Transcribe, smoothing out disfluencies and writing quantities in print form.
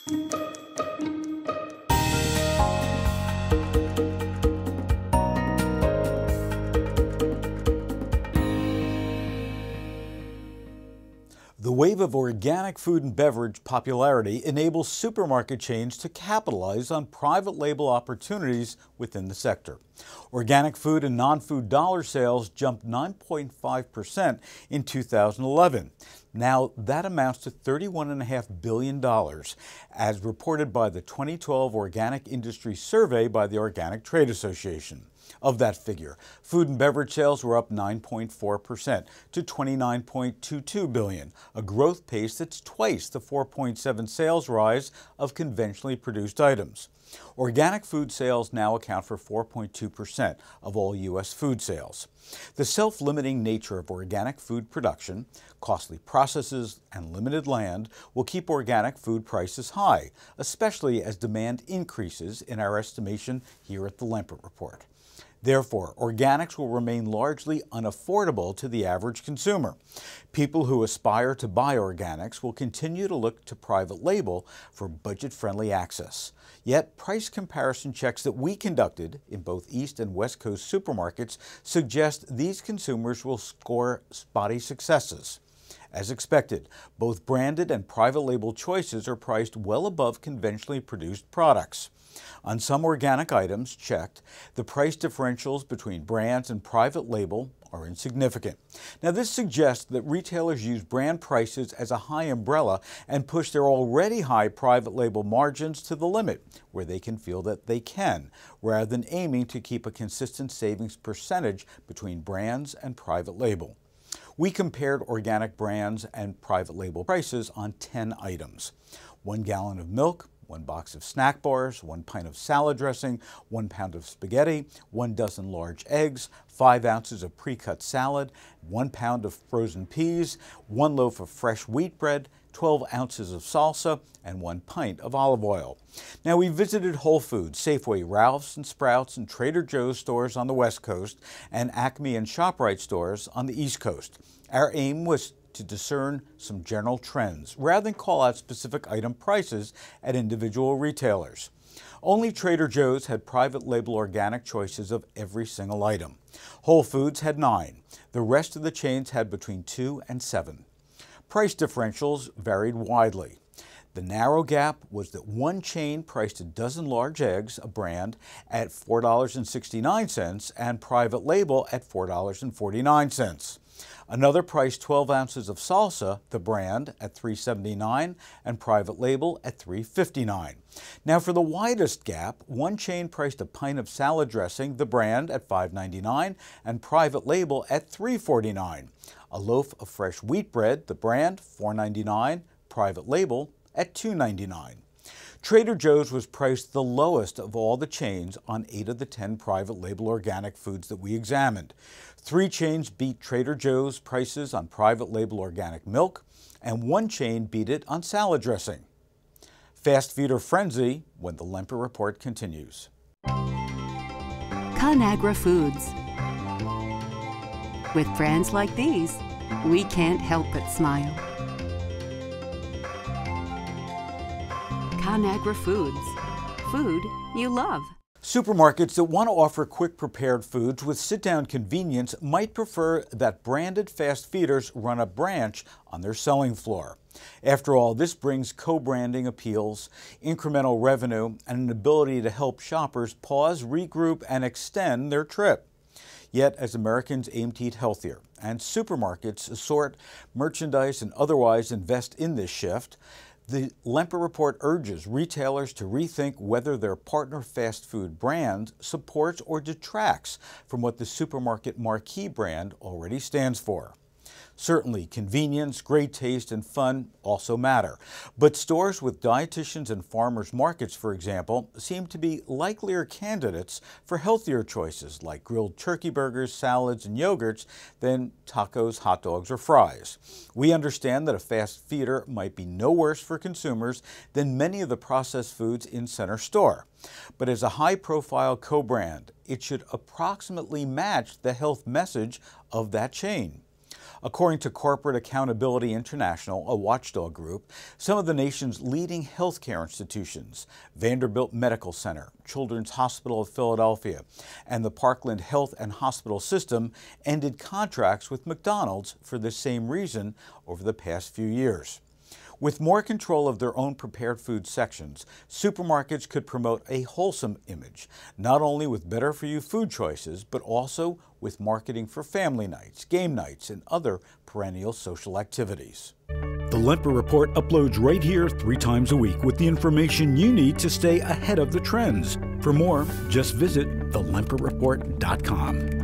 The wave of organic food and beverage popularity enables supermarket chains to capitalize on private label opportunities within the sector. Organic food and non-food dollar sales jumped 9.5% in 2011. Now that amounts to $31.5 billion, as reported by the 2012 Organic Industry Survey by the Organic Trade Association. Of that figure, food and beverage sales were up 9.4% to $29.22 billion, a growth pace that's twice the 4.7% sales rise of conventionally produced items. Organic food sales now account for 4.2% of all U.S. food sales. The self-limiting nature of organic food production, costly processes, and limited land will keep organic food prices high, especially as demand increases in our estimation here at the Lempert Report. Therefore, organics will remain largely unaffordable to the average consumer. People who aspire to buy organics will continue to look to private label for budget-friendly access. Yet, price comparison checks that we conducted in both East and West Coast supermarkets suggest these consumers will score spotty successes. As expected, both branded and private label choices are priced well above conventionally produced products. On some organic items checked, the price differentials between brands and private label are insignificant. Now, this suggests that retailers use brand prices as a high umbrella and push their already high private label margins to the limit where they can feel that they can, rather than aiming to keep a consistent savings percentage between brands and private label. We compared organic brands and private label prices on 10 items: 1 gallon of milk, 1 box of snack bars, 1 pint of salad dressing, 1 pound of spaghetti, 1 dozen large eggs, 5 ounces of pre-cut salad, 1 pound of frozen peas, 1 loaf of fresh wheat bread, 12 ounces of salsa, and 1 pint of olive oil. Now, we visited Whole Foods, Safeway, Ralph's and Sprouts, and Trader Joe's stores on the West Coast, and Acme and ShopRite stores on the East Coast. Our aim was to discern some general trends, rather than call out specific item prices at individual retailers. Only Trader Joe's had private label organic choices of every single item. Whole Foods had 9. The rest of the chains had between 2 and 7. Price differentials varied widely. The narrow gap was that one chain priced a dozen large eggs, a brand, at $4.69 and private label at $4.49. Another priced 12 ounces of salsa, the brand, at $3.79 and private label at $3.59. Now, for the widest gap, one chain priced a pint of salad dressing, the brand, at $5.99 and private label at $3.49. A loaf of fresh wheat bread, the brand, $4.99, private label at $2.99. Trader Joe's was priced the lowest of all the chains on 8 of the 10 private label organic foods that we examined. 3 chains beat Trader Joe's prices on private label organic milk, and 1 chain beat it on salad dressing. Fast food or frenzy when the Lempert Report continues. ConAgra Foods. With brands like these, we can't help but smile. ConAgra Foods. Food you love. Supermarkets that want to offer quick prepared foods with sit-down convenience might prefer that branded fast feeders run a branch on their selling floor. After all, this brings co-branding appeals, incremental revenue, and an ability to help shoppers pause, regroup, and extend their trip. Yet, as Americans aim to eat healthier and supermarkets assort merchandise and otherwise invest in this shift, the Lempert Report urges retailers to rethink whether their partner fast food brand supports or detracts from what the supermarket marquee brand already stands for. Certainly, convenience, great taste, and fun also matter. But stores with dietitians and farmers markets, for example, seem to be likelier candidates for healthier choices like grilled turkey burgers, salads, and yogurts than tacos, hot dogs, or fries. We understand that a fast feeder might be no worse for consumers than many of the processed foods in center store. But as a high-profile co-brand, it should approximately match the health message of that chain. According to Corporate Accountability International, a watchdog group, some of the nation's leading healthcare institutions, Vanderbilt Medical Center, Children's Hospital of Philadelphia, and the Parkland Health and Hospital System ended contracts with McDonald's for the same reason over the past few years. With more control of their own prepared food sections, supermarkets could promote a wholesome image, not only with better-for-you food choices, but also with marketing for family nights, game nights, and other perennial social activities. The Lempert Report uploads right here 3 times a week with the information you need to stay ahead of the trends. For more, just visit thelempertreport.com.